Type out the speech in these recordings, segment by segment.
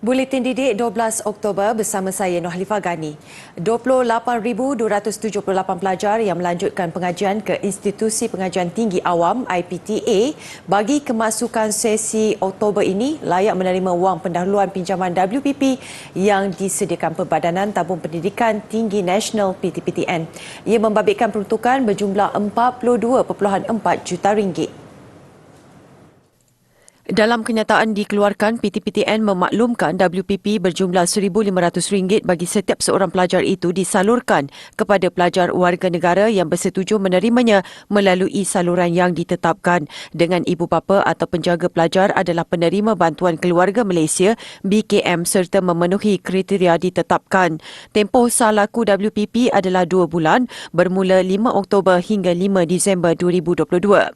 Buletin Didik 12 Oktober bersama saya Noh Halifah Gani. 28,278 pelajar yang melanjutkan pengajian ke Institusi Pengajian Tinggi Awam IPTA bagi kemasukan sesi Oktober ini layak menerima wang pendahuluan pinjaman WPP yang disediakan Perbadanan Tabung Pendidikan Tinggi Nasional PTPTN. Ia membabitkan peruntukan berjumlah 42.4 juta ringgit. Dalam kenyataan dikeluarkan, PTPTN memaklumkan WPP berjumlah RM1,500 bagi setiap seorang pelajar itu disalurkan kepada pelajar warga negara yang bersetuju menerimanya melalui saluran yang ditetapkan dengan ibu bapa atau penjaga pelajar adalah penerima bantuan keluarga Malaysia BKM serta memenuhi kriteria ditetapkan. Tempoh salaku WPP adalah 2 bulan bermula 5 Oktober hingga 5 Disember 2022.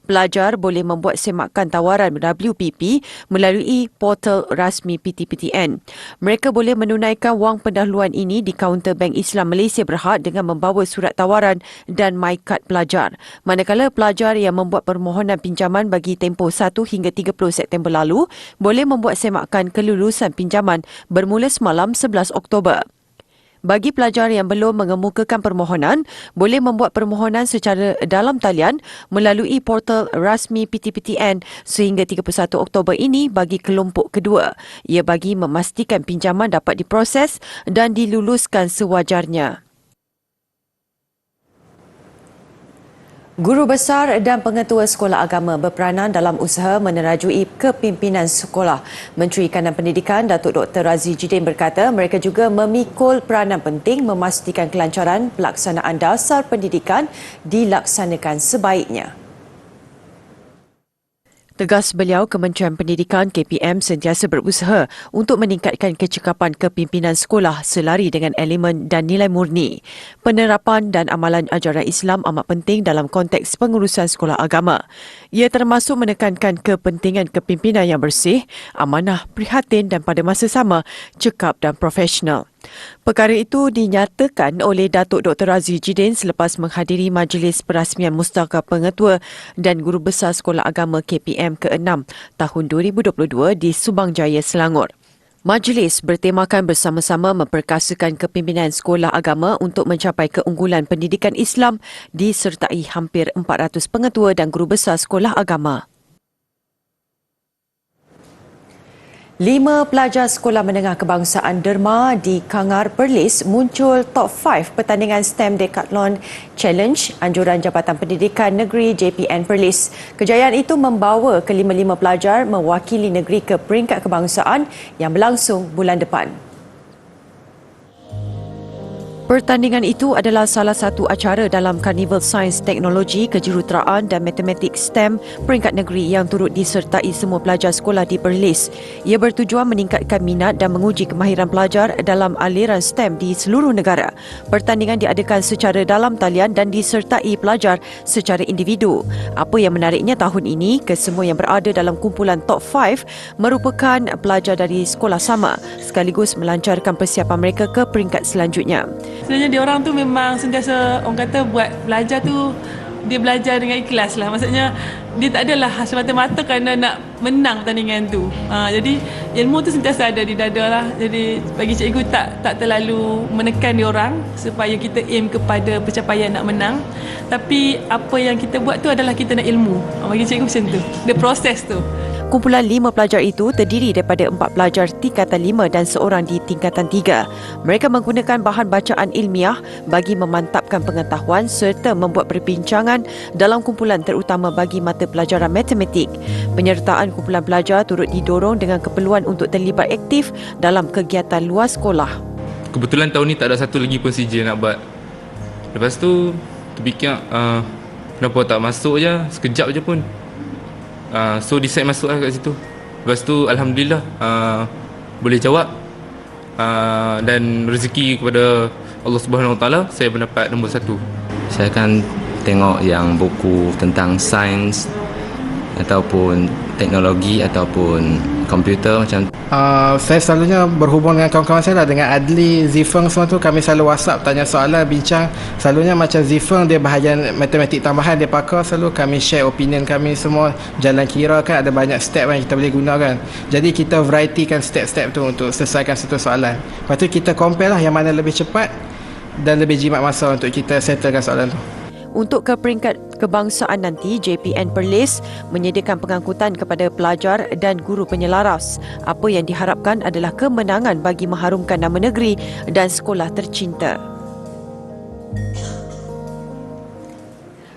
Pelajar boleh membuat semakan tawaran WPP melalui portal rasmi PTPTN. Mereka boleh menunaikan wang pendahuluan ini di kaunter Bank Islam Malaysia Berhad dengan membawa surat tawaran dan MyCard pelajar. Manakala pelajar yang membuat permohonan pinjaman bagi tempoh 1 hingga 30 September lalu boleh membuat semakan kelulusan pinjaman bermula semalam 11 Oktober. Bagi pelajar yang belum mengemukakan permohonan, boleh membuat permohonan secara dalam talian melalui portal rasmi PTPTN sehingga 31 Oktober ini bagi kelompok kedua. Ia bagi memastikan pinjaman dapat diproses dan diluluskan sewajarnya. Guru besar dan pengetua sekolah agama berperanan dalam usaha menerajui kepimpinan sekolah. Menteri Kanan Pendidikan Datuk Dr. Razzie Jidin berkata mereka juga memikul peranan penting memastikan kelancaran pelaksanaan dasar pendidikan dilaksanakan sebaiknya. Tegas beliau, Kementerian Pendidikan KPM sentiasa berusaha untuk meningkatkan kecekapan kepimpinan sekolah selari dengan elemen dan nilai murni. Penerapan dan amalan ajaran Islam amat penting dalam konteks pengurusan sekolah agama. Ia termasuk menekankan kepentingan kepimpinan yang bersih, amanah, prihatin dan pada masa sama cekap dan profesional. Perkara itu dinyatakan oleh Datuk Dr. Razzie Jidin selepas menghadiri Majlis Perasmian Mustaqar Pengetua dan Guru Besar Sekolah Agama KPM ke-6 tahun 2022 di Subang Jaya, Selangor. Majlis bertemakan bersama-sama memperkasakan kepimpinan sekolah agama untuk mencapai keunggulan pendidikan Islam disertai hampir 400 pengetua dan guru besar sekolah agama. 5 pelajar sekolah menengah kebangsaan Derma di Kangar Perlis muncul top 5 pertandingan STEM Decathlon Challenge anjuran Jabatan Pendidikan Negeri JPN Perlis. Kejayaan itu membawa kelima-lima pelajar mewakili negeri ke peringkat kebangsaan yang berlangsung bulan depan. Pertandingan itu adalah salah satu acara dalam Karnival Sains Teknologi, Kejuruteraan dan Matematik STEM peringkat negeri yang turut disertai semua pelajar sekolah di Perlis. Ia bertujuan meningkatkan minat dan menguji kemahiran pelajar dalam aliran STEM di seluruh negara. Pertandingan diadakan secara dalam talian dan disertai pelajar secara individu. Apa yang menariknya tahun ini, kesemua yang berada dalam kumpulan top 5 merupakan pelajar dari sekolah sama sekaligus melancarkan persiapan mereka ke peringkat selanjutnya. Sebenarnya dia orang tu memang sentiasa orang kata buat belajar tu dia belajar dengan ikhlas lah. Maksudnya dia tak adalah semata-mata kerana nak menang pertandingan tu. Jadi ilmu tu sentiasa ada di dada lah. Jadi bagi cikgu tak terlalu menekan dia orang supaya kita aim kepada pencapaian nak menang. Tapi apa yang kita buat tu adalah kita nak ilmu. Bagi cikgu macam tu. Dia proses tu. Kumpulan 5 pelajar itu terdiri daripada 4 pelajar tingkatan 5 dan seorang di tingkatan 3. Mereka menggunakan bahan bacaan ilmiah bagi memantapkan pengetahuan serta membuat perbincangan dalam kumpulan terutama bagi mata pelajaran matematik. Penyertaan kumpulan pelajar turut didorong dengan keperluan untuk terlibat aktif dalam kegiatan luar sekolah. Kebetulan tahun ni tak ada satu lagi pun CJ nak buat. Lepas tu terfikir kenapa tak masuk je sekejap je pun. So decide masuk lah kat situ. Lepas tu Alhamdulillah boleh jawab dan rezeki kepada Allah Subhanahu Wa Taala saya mendapat nombor 1. Saya akan tengok yang buku tentang sains ataupun teknologi ataupun komputer macam Saya selalunya berhubung dengan kawan-kawan saya lah, dengan Adli, Zifeng semua tu. Kami selalu WhatsApp, tanya soalan, bincang. Selalunya macam Zifeng, dia bahagian matematik tambahan, dia pakar. Selalu kami share opinion kami semua. Jalan kira kan ada banyak step yang kita boleh gunakan. Jadi kita varietykan step-step tu untuk selesaikan satu soalan. Lepas tu kita compare lah yang mana lebih cepat dan lebih jimat masa untuk kita settlekan soalan tu. Untuk ke peringkat kebangsaan nanti, JPN Perlis menyediakan pengangkutan kepada pelajar dan guru penyelaras. Apa yang diharapkan adalah kemenangan bagi mengharumkan nama negeri dan sekolah tercinta.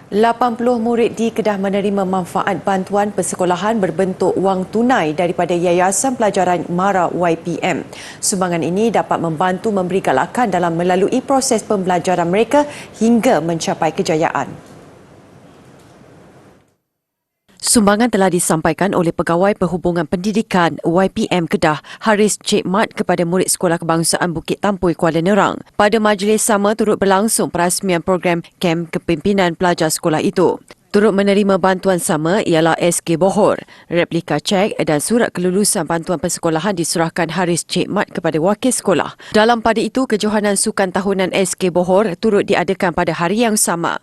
80 murid di Kedah menerima manfaat bantuan persekolahan berbentuk wang tunai daripada Yayasan Pelajaran MARA YPM. Sumbangan ini dapat membantu memberi galakan dalam melalui proses pembelajaran mereka hingga mencapai kejayaan. Sumbangan telah disampaikan oleh Pegawai Perhubungan Pendidikan YPM Kedah, Haris Cik Mat kepada murid Sekolah Kebangsaan Bukit Tampoi, Kuala Nerang. Pada majlis sama turut berlangsung perasmian program kem kepimpinan pelajar sekolah itu. Turut menerima bantuan sama ialah SK Bohor. Replika cek dan surat kelulusan bantuan persekolahan diserahkan Haris Cik Mat kepada wakil sekolah. Dalam pada itu, kejohanan sukan tahunan SK Bohor turut diadakan pada hari yang sama.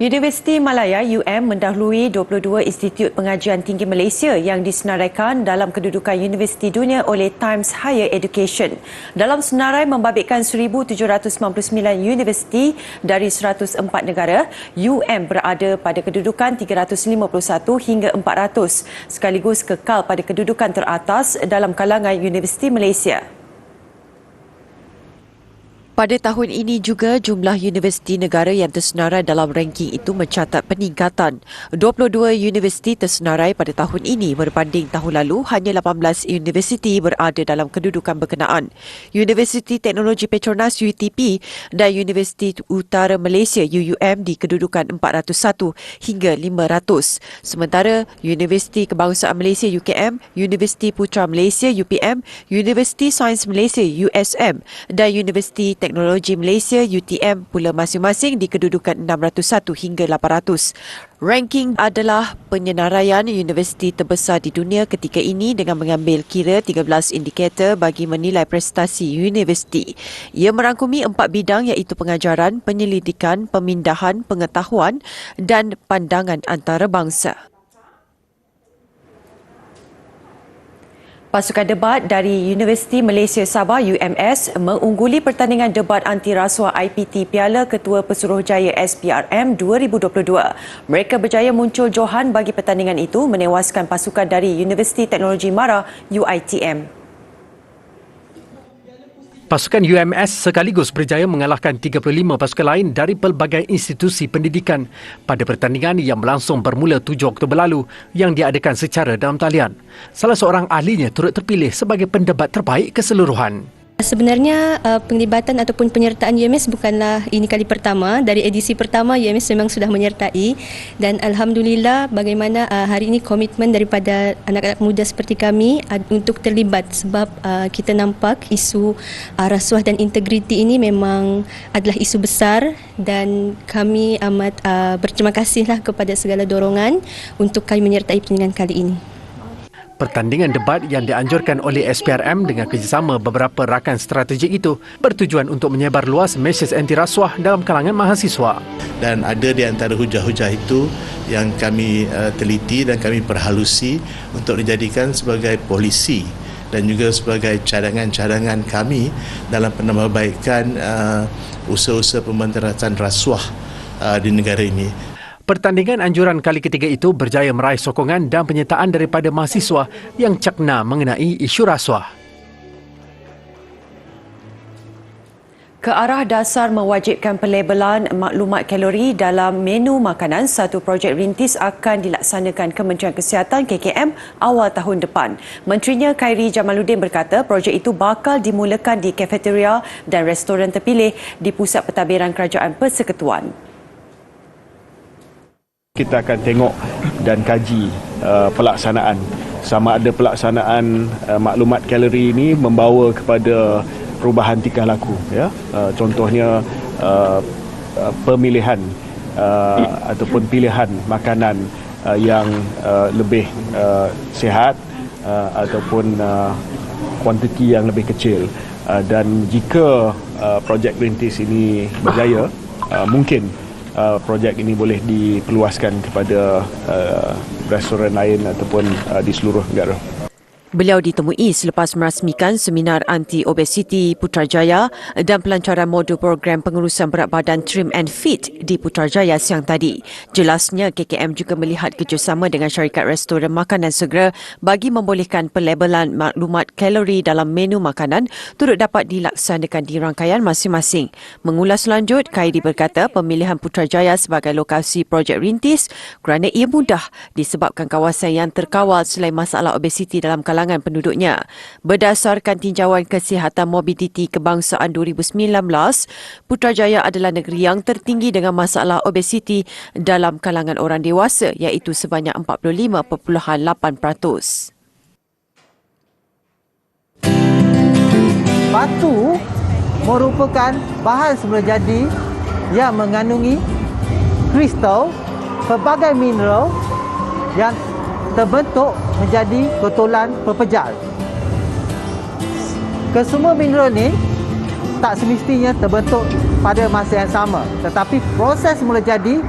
Universiti Malaya UM mendahului 22 Institut Pengajian Tinggi Malaysia yang disenaraikan dalam kedudukan Universiti Dunia oleh Times Higher Education. Dalam senarai membabitkan 1,799 universiti dari 104 negara, UM berada pada kedudukan 351 hingga 400 sekaligus kekal pada kedudukan teratas dalam kalangan Universiti Malaysia. Pada tahun ini juga, jumlah universiti negara yang tersenarai dalam ranking itu mencatat peningkatan. 22 universiti tersenarai pada tahun ini berbanding tahun lalu hanya 18 universiti berada dalam kedudukan berkenaan. Universiti Teknologi Petronas UTP dan Universiti Utara Malaysia UUM di kedudukan 401 hingga 500. Sementara Universiti Kebangsaan Malaysia UKM, Universiti Putra Malaysia UPM, Universiti Sains Malaysia USM dan Universiti Teknologi Malaysia UTM pula masing-masing di kedudukan 601 hingga 800. Ranking adalah penyenaraian universiti terbesar di dunia ketika ini dengan mengambil kira 13 indikator bagi menilai prestasi universiti. Ia merangkumi 4 bidang iaitu pengajaran, penyelidikan, pemindahan, pengetahuan dan pandangan antarabangsa. Pasukan debat dari Universiti Malaysia Sabah UMS mengungguli pertandingan debat anti rasuah IPT Piala Ketua Pesuruhjaya SPRM 2022. Mereka berjaya muncul johan bagi pertandingan itu menewaskan pasukan dari Universiti Teknologi MARA UiTM. Pasukan UMS sekaligus berjaya mengalahkan 35 pasukan lain dari pelbagai institusi pendidikan pada pertandingan yang berlangsung bermula 7 Oktober lalu yang diadakan secara dalam talian. Salah seorang ahlinya turut terpilih sebagai pendebat terbaik keseluruhan. Sebenarnya penglibatan ataupun penyertaan UMS bukanlah ini kali pertama. Dari edisi pertama UMS memang sudah menyertai dan Alhamdulillah bagaimana hari ini komitmen daripada anak-anak muda seperti kami untuk terlibat sebab kita nampak isu rasuah dan integriti ini memang adalah isu besar dan kami amat berterima kasihlah kepada segala dorongan untuk kami menyertai pertandingan kali ini. Pertandingan debat yang dianjurkan oleh SPRM dengan kerjasama beberapa rakan strategik itu bertujuan untuk menyebar luas mesej anti rasuah dalam kalangan mahasiswa. Dan ada di antara hujah-hujah itu yang kami teliti dan kami perhalusi untuk dijadikan sebagai polisi dan juga sebagai cadangan-cadangan kami dalam penambahbaikan usaha-usaha pemberantasan rasuah di negara ini. Pertandingan anjuran kali ketiga itu berjaya meraih sokongan dan penyertaan daripada mahasiswa yang cakna mengenai isu rasuah. Ke arah dasar mewajibkan pelabelan maklumat kalori dalam menu makanan, satu projek rintis akan dilaksanakan Kementerian Kesihatan KKM awal tahun depan. Menterinya Khairi Jamaluddin berkata projek itu bakal dimulakan di kafeteria dan restoran terpilih di Pusat Pentadbiran Kerajaan Persekutuan. Kita akan tengok dan kaji pelaksanaan. Sama ada pelaksanaan maklumat kalori ini membawa kepada perubahan tingkah laku. Ya? Contohnya pemilihan ataupun pilihan makanan yang lebih sihat ataupun kuantiti yang lebih kecil. Dan jika projek rintis ini berjaya, mungkin projek ini boleh diperluaskan kepada restoran lain ataupun di seluruh negara. Beliau ditemui selepas merasmikan seminar anti-obesiti Putrajaya dan pelancaran modul program pengurusan berat badan Trim and Fit di Putrajaya siang tadi. Jelasnya KKM juga melihat kerjasama dengan syarikat restoran makanan segera bagi membolehkan pelabelan maklumat kalori dalam menu makanan turut dapat dilaksanakan di rangkaian masing-masing. Mengulas lanjut, Khairi berkata pemilihan Putrajaya sebagai lokasi projek rintis kerana ia mudah disebabkan kawasan yang terkawal selain masalah obesiti dalam kalangan penduduknya. Berdasarkan tinjauan kesihatan morbiditi kebangsaan 2019, Putrajaya adalah negeri yang tertinggi dengan masalah obesiti dalam kalangan orang dewasa iaitu sebanyak 45.8%. Batu merupakan bahan semula jadi yang mengandungi kristal, pelbagai mineral yang terbentuk menjadi kotolan pepejal. Kesemua mineral ni tak semestinya terbentuk pada masa yang sama, tetapi proses mula jadi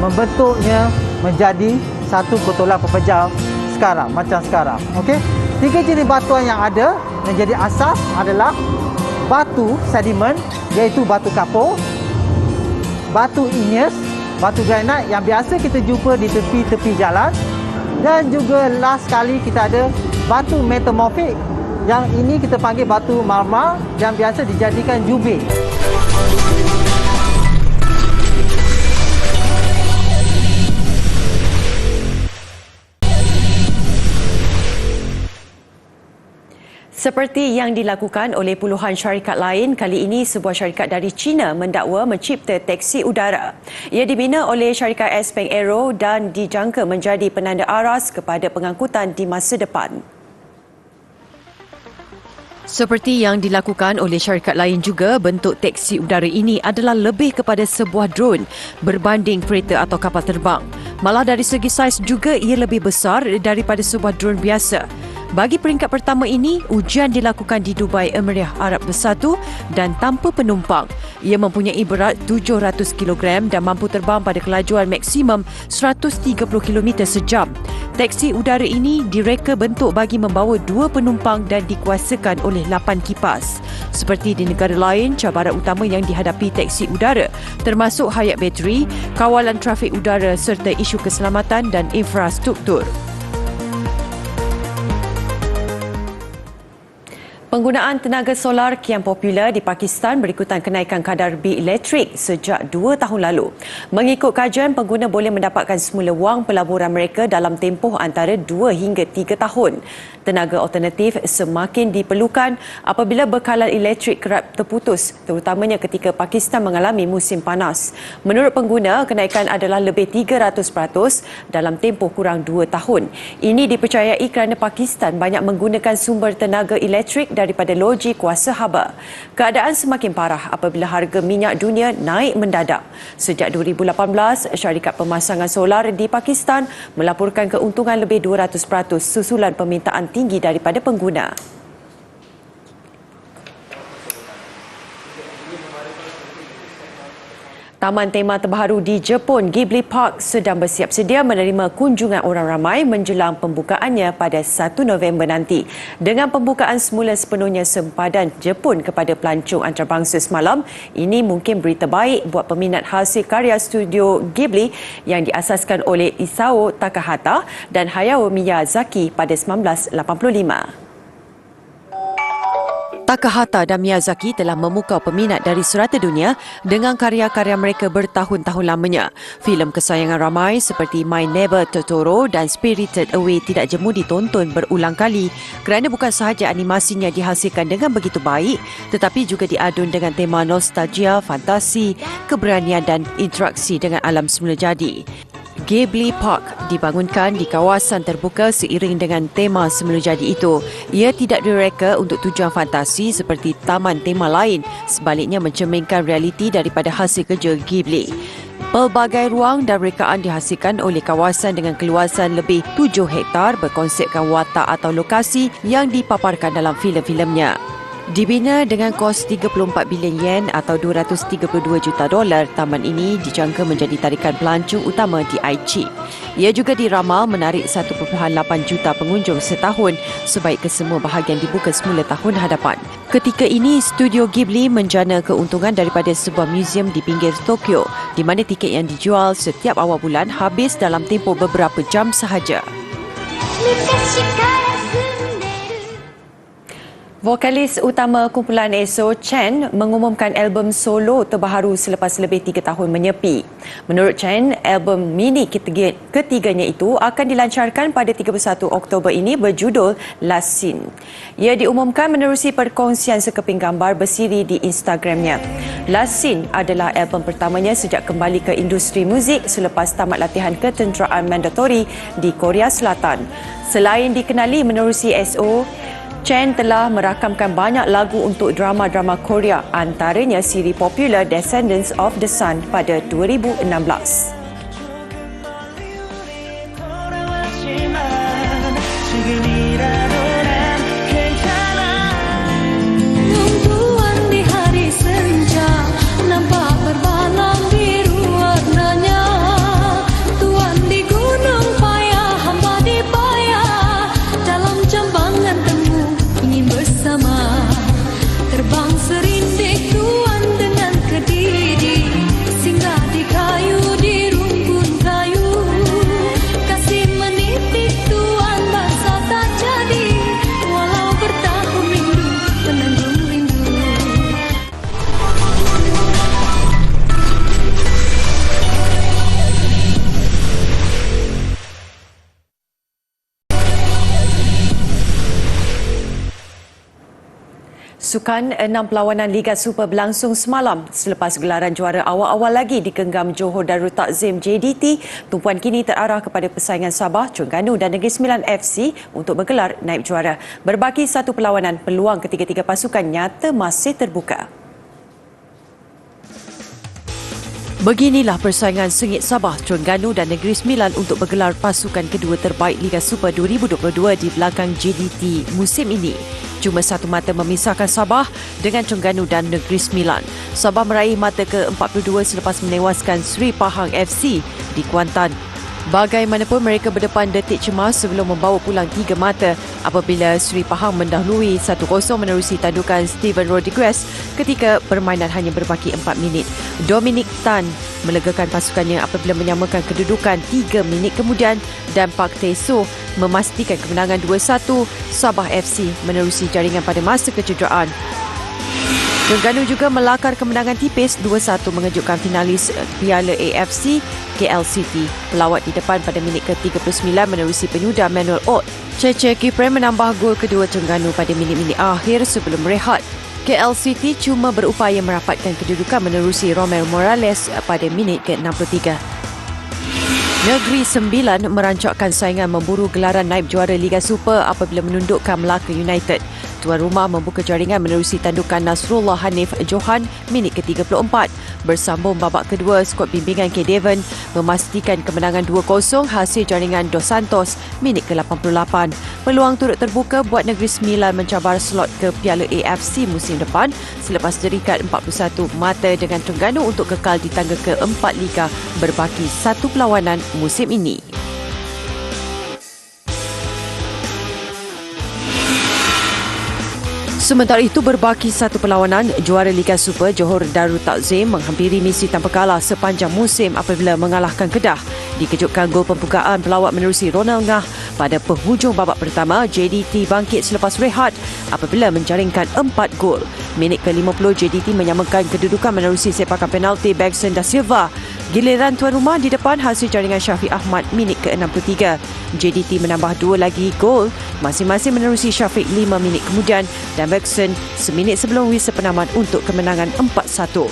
membentuknya menjadi satu kotolan pepejal sekarang, macam sekarang. Okey? 3 jenis batuan yang ada menjadi asas adalah batu sedimen iaitu batu kapur, batu igneous, batu granite yang biasa kita jumpa di tepi-tepi jalan, dan juga last sekali kita ada batu metamorfik yang ini kita panggil batu marmar yang biasa dijadikan jubir. Seperti yang dilakukan oleh puluhan syarikat lain, kali ini sebuah syarikat dari China mendakwa mencipta teksi udara. Ia dibina oleh syarikat Xpeng Aero dan dijangka menjadi penanda aras kepada pengangkutan di masa depan. Seperti yang dilakukan oleh syarikat lain juga, bentuk teksi udara ini adalah lebih kepada sebuah drone berbanding kereta atau kapal terbang. Malah dari segi saiz juga ia lebih besar daripada sebuah drone biasa. Bagi peringkat pertama ini, ujian dilakukan di Dubai, Emirat Arab Bersatu dan tanpa penumpang. Ia mempunyai berat 700 kg dan mampu terbang pada kelajuan maksimum 130 km sejam. Teksi udara ini direka bentuk bagi membawa 2 penumpang dan dikuasakan oleh 8 kipas. Seperti di negara lain, cabaran utama yang dihadapi teksi udara termasuk hayat bateri, kawalan trafik udara serta isu keselamatan dan infrastruktur. Penggunaan tenaga solar kian popular di Pakistan berikutan kenaikan kadar bil elektrik sejak 2 tahun lalu. Mengikut kajian, pengguna boleh mendapatkan semula wang pelaburan mereka dalam tempoh antara 2 hingga 3 tahun. Tenaga alternatif semakin diperlukan apabila bekalan elektrik kerap terputus, terutamanya ketika Pakistan mengalami musim panas. Menurut pengguna, kenaikan adalah lebih 300% dalam tempoh kurang 2 tahun. Ini dipercayai kerana Pakistan banyak menggunakan sumber tenaga elektrik dari daripada loji kuasa haba. Keadaan semakin parah apabila harga minyak dunia naik mendadak. Sejak 2018, syarikat pemasangan solar di Pakistan melaporkan keuntungan lebih 200% susulan permintaan tinggi daripada pengguna. Taman tema terbaru di Jepun, Ghibli Park, sedang bersiap sedia menerima kunjungan orang ramai menjelang pembukaannya pada 1 November nanti. Dengan pembukaan semula sepenuhnya sempadan Jepun kepada pelancong antarabangsa semalam, ini mungkin berita baik buat peminat hasil karya studio Ghibli yang diasaskan oleh Isao Takahata dan Hayao Miyazaki pada 1985. Takahata dan Miyazaki telah memukau peminat dari serata dunia dengan karya-karya mereka bertahun-tahun lamanya. Filem kesayangan ramai seperti My Neighbor Totoro dan Spirited Away tidak jemu ditonton berulang kali kerana bukan sahaja animasinya dihasilkan dengan begitu baik tetapi juga diadun dengan tema nostalgia, fantasi, keberanian dan interaksi dengan alam semula jadi. Ghibli Park dibangunkan di kawasan terbuka seiring dengan tema semula jadi itu. Ia tidak direka untuk tujuan fantasi seperti taman tema lain, sebaliknya mencerminkan realiti daripada hasil kerja Ghibli. Pelbagai ruang dan rekaan dihasilkan oleh kawasan dengan keluasan lebih 7 hektar berkonsepkan watak atau lokasi yang dipaparkan dalam filem-filemnya. Dibina dengan kos 34 bilion yen atau $232 juta, taman ini dijangka menjadi tarikan pelancong utama di Aichi. Ia juga diramal menarik 1.8 juta pengunjung setahun sebaik kesemua bahagian dibuka semula tahun hadapan. Ketika ini, studio Ghibli menjana keuntungan daripada sebuah muzium di pinggir Tokyo di mana tiket yang dijual setiap awal bulan habis dalam tempoh beberapa jam sahaja. Vokalis utama kumpulan EXO, Chen, mengumumkan album solo terbaru selepas lebih 3 tahun menyepi. Menurut Chen, album mini ketiganya itu akan dilancarkan pada 31 Oktober ini berjudul Last Scene. Ia diumumkan menerusi perkongsian sekeping gambar bersiri di Instagramnya. Last Scene adalah album pertamanya sejak kembali ke industri muzik selepas tamat latihan ketenteraan mandatori di Korea Selatan. Selain dikenali menerusi EXO, Chen telah merakamkan banyak lagu untuk drama-drama Korea, antaranya siri popular Descendants of the Sun pada 2016. Sukan 6 perlawanan Liga Super berlangsung semalam selepas gelaran juara awal-awal lagi digenggam Johor Darul Takzim JDT. Tumpuan kini terarah kepada persaingan Sabah, Terengganu dan Negeri Sembilan FC untuk bergelar naib juara. Berbaki satu perlawanan, peluang ketiga-tiga pasukan nyata masih terbuka. Beginilah persaingan sengit Sabah, Terengganu dan Negeri Sembilan untuk bergelar pasukan kedua terbaik Liga Super 2022 di belakang JDT musim ini. Cuma satu mata memisahkan Sabah dengan Terengganu dan Negeri Sembilan. Sabah meraih mata ke-42 selepas menewaskan Sri Pahang FC di Kuantan. Bagaimanapun mereka berdepan detik cemas sebelum membawa pulang 3 mata apabila Sri Pahang mendahului 1-0 menerusi tandukan Steven Rodriguez ketika permainan hanya berbaki 4 minit. Dominic Tan melegakan pasukannya apabila menyamakan kedudukan 3 minit kemudian dan Park Tae-soo memastikan kemenangan 2-1 Sabah FC menerusi jaringan pada masa kecederaan. Terengganu juga melakar kemenangan tipis 2-1 mengejutkan finalis Piala AFC KL City. Pelawat di depan pada minit ke-39 menerusi penyudah Manuel Ott. Cece Kipren menambah gol kedua Terengganu pada minit-minit akhir sebelum rehat. KL City cuma berupaya merapatkan kedudukan menerusi Romel Morales pada minit ke-63. Negeri Sembilan merancakkan saingan memburu gelaran naib juara Liga Super apabila menundukkan Melaka United. Tuan rumah membuka jaringan menerusi tandukan Nasrullah Hanif Johan minit ke-34. Bersambung babak kedua, skuad bimbingan K. Devon memastikan kemenangan 2-0 hasil jaringan Dos Santos minit ke-88. Peluang turut terbuka buat Negeri Sembilan mencabar slot ke Piala AFC musim depan selepas terikat 41 mata dengan Terengganu untuk kekal di tangga ke-4 Liga berbaki satu perlawanan musim ini. Sementara itu, berbaki satu perlawanan, juara Liga Super Johor Darul Takzim menghampiri misi tanpa kalah sepanjang musim apabila mengalahkan Kedah. Dikejutkan gol pembukaan pelawat menerusi Ronald Ngah pada penghujung babak pertama, JDT bangkit selepas rehat apabila menjaringkan 4 gol. Minit ke-50, JDT menyamakan kedudukan menerusi sepakan penalti Bergson da Silva. Giliran tuan rumah di depan hasil jaringan Syafiq Ahmad minit ke-63. JDT menambah 2 lagi gol, masing-masing menerusi Syafiq 5 minit kemudian dan Bergson seminit sebelum whistle penaman untuk kemenangan 4-1.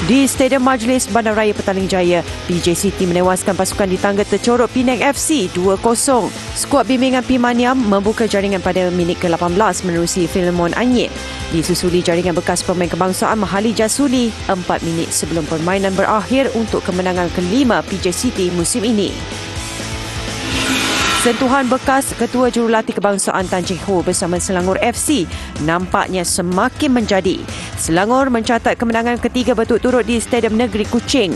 Di Stadium Majlis Bandaraya Petaling Jaya, PJ City menewaskan pasukan di tangga tercorok Penang FC 2-0. Skuad bimbingan Pimaniam membuka jaringan pada minit ke-18 menerusi Filemon Anyit. Disusuli jaringan bekas pemain kebangsaan Mahali Jasuli 4 minit sebelum permainan berakhir untuk kemenangan kelima PJ City musim ini. Sentuhan bekas Ketua Jurulatih Kebangsaan Tan Cheng Ho bersama Selangor FC nampaknya semakin menjadi. Selangor mencatat kemenangan ketiga berturut-turut di Stadium Negeri Kuching.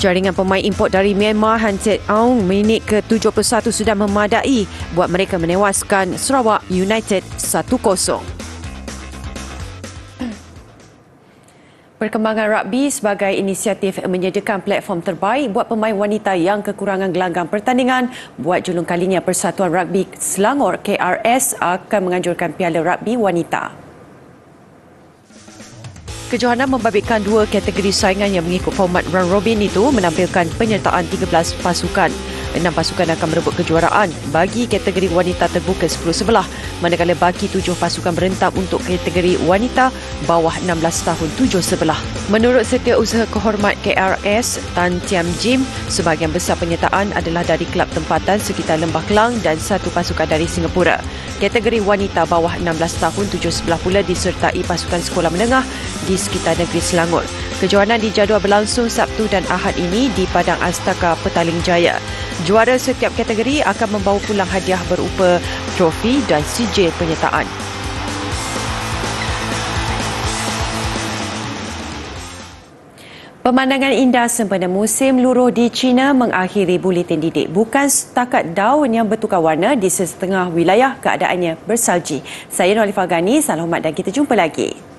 Jaringan pemain import dari Myanmar Han Set Aung minit ke-71 sudah memadai buat mereka menewaskan Sarawak United 1-0. Perkembangan rugby sebagai inisiatif menyediakan platform terbaik buat pemain wanita yang kekurangan gelanggang pertandingan. Buat julung kalinya, Persatuan Rugby Selangor KRS akan menganjurkan Piala Rugby Wanita. Kejohanan membabitkan 2 kategori saingan yang mengikut format round robin itu menampilkan penyertaan 13 pasukan. 6 pasukan akan merebut kejuaraan bagi kategori wanita terbuka 10-11, manakala baki 7 pasukan berentam untuk kategori wanita bawah 16 tahun 7-11. Menurut Setiausaha Kehormat KRS, Tan Tiam Jim, sebahagian besar penyertaan adalah dari kelab tempatan sekitar Lembah Kelang dan 1 pasukan dari Singapura. Kategori wanita bawah 16 tahun 7-11 pula disertai pasukan sekolah menengah di sekitar negeri Selangor. Kejohanan dijadual berlangsung Sabtu dan Ahad ini di Padang Astaka Petaling Jaya. Juara setiap kategori akan membawa pulang hadiah berupa trofi dan sijil penyertaan. Pemandangan indah sempena musim luruh di China mengakhiri buletin didik. Bukan setakat daun yang bertukar warna, di setengah wilayah keadaannya bersalji. Saya Nolifah Ghani, salam hormat dan kita jumpa lagi.